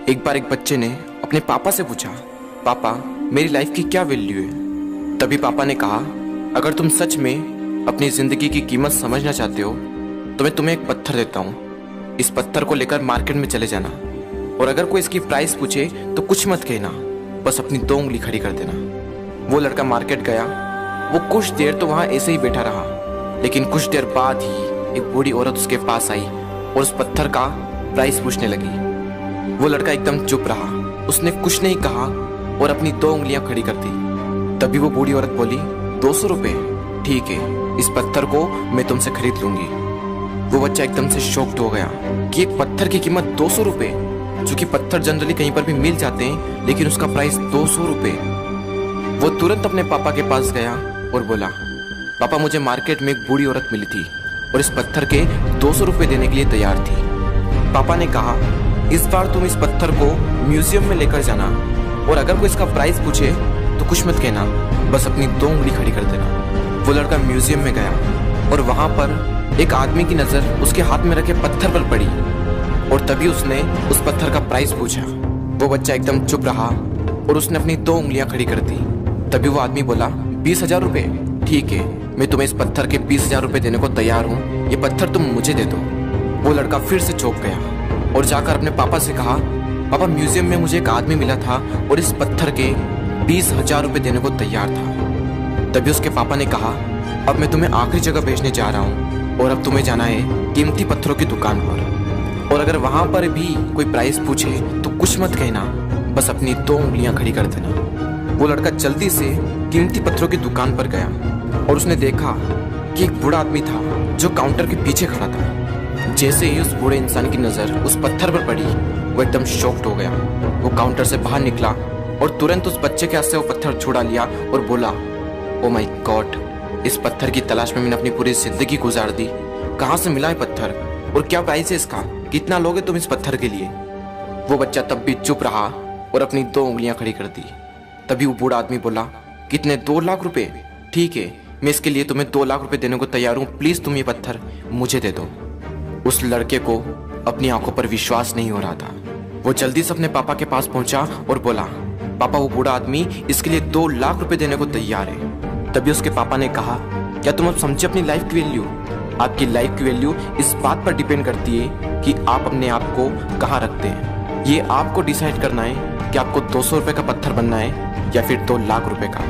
एक बार एक बच्चे ने अपने पापा से पूछा, पापा मेरी लाइफ की क्या वैल्यू है। तभी पापा ने कहा, अगर तुम सच में अपनी जिंदगी की कीमत समझना चाहते हो तो मैं तुम्हें एक पत्थर देता हूँ। इस पत्थर को लेकर मार्केट में चले जाना और अगर कोई इसकी प्राइस पूछे तो कुछ मत कहना, बस अपनी 2 उंगली खड़ी कर देना। वो लड़का मार्केट गया। वो कुछ देर तो वहां ऐसे ही बैठा रहा, लेकिन कुछ देर बाद ही एक बूढ़ी औरत उसके पास आई और उस पत्थर का प्राइस पूछने लगी। वो लड़का एकदम चुप रहा, उसने कुछ नहीं कहा और अपनी 2 उंगलियां खड़ी कर दी। तभी वो बूढ़ी औरत बोली, 200 रुपये, ठीक है, इस पत्थर को मैं तुमसे खरीद लूंगी। वो बच्चा एकदम से शॉक्ड हो गया कि एक पत्थर की कीमत 200 रुपये, जो कि पत्थर जनरली कहीं पर भी मिल जाते हैं, लेकिन उसका प्राइस 200 रुपये। वो तुरंत अपने पापा के पास गया और बोला, पापा मुझे मार्केट में एक बूढ़ी औरत मिली थी और इस पत्थर के 200 रुपये देने के लिए तैयार थी। पापा ने कहा, इस बार तुम इस पत्थर को म्यूजियम में लेकर जाना और अगर कोई इसका प्राइस पूछे तो कुछ मत कहना, बस अपनी 2 उंगली खड़ी कर देना। वो लड़का म्यूजियम में गया और वहां पर एक आदमी की नजर उसके हाथ में रखे पत्थर पर पड़ी और तभी उसने उस पत्थर का प्राइस पूछा। वो बच्चा एकदम चुप रहा और उसने अपनी 2 उंगलियां खड़ी कर दी। तभी वो आदमी बोला, 20,000 रुपये, ठीक है, मैं तुम्हें इस पत्थर के 20,000 रुपये देने को तैयार हूँ, ये पत्थर तुम मुझे दे दो। वो लड़का फिर से चौंक गया और जाकर अपने पापा से कहा, पापा म्यूजियम में मुझे एक आदमी मिला था और इस पत्थर के 20,000 रुपये देने को तैयार था। तभी उसके पापा ने कहा, अब मैं तुम्हें आखिरी जगह भेजने जा रहा हूँ और अब तुम्हें जाना है कीमती पत्थरों की दुकान पर और अगर वहां पर भी कोई प्राइस पूछे तो कुछ मत कहना, बस अपनी 2 उंगलियां खड़ी कर देना। वो लड़का जल्दी से कीमती पत्थरों की दुकान पर गया और उसने देखा कि एक बूढ़ा आदमी था जो काउंटर के पीछे खड़ा था। जैसे ही उस बूढ़े इंसान की नजर उस पत्थर पर पड़ी, वो एकदम शॉक्ड हो गया। वो काउंटर से बाहर निकला और तुरंत उस बच्चे के हाथ से वो पत्थर छुड़ा लिया और बोला, ओ माय गॉड, इस पत्थर की तलाश में मैंने अपनी पूरी जिंदगी गुजार दी। कहाँ से मिला है पत्थर और क्या प्राइस है इसका, कितना लोगे तुम इस पत्थर के लिए। वो बच्चा तब भी चुप रहा और अपनी 2 उंगलियां खड़ी कर दी। तभी वो बूढ़ा आदमी बोला, कितने, 2 लाख रुपए, ठीक है, मैं इसके लिए तुम्हें 2 लाख रुपए देने को तैयार हूँ, प्लीज तुम ये पत्थर मुझे दे दो। उस लड़के को अपनी आंखों पर विश्वास नहीं हो रहा था। वो जल्दी से अपने पापा के पास पहुंचा और बोला, पापा वो बूढ़ा आदमी इसके लिए 2 लाख रुपए देने को तैयार है। तभी उसके पापा ने कहा, क्या तुम अब समझे अपनी लाइफ की वैल्यू? आपकी लाइफ की वैल्यू इस बात पर डिपेंड करती है कि आप अपने आप को कहाँ रखते हैं। ये आपको डिसाइड करना है कि आपको 200 रुपए का पत्थर बनना है या फिर 2 लाख रुपए का।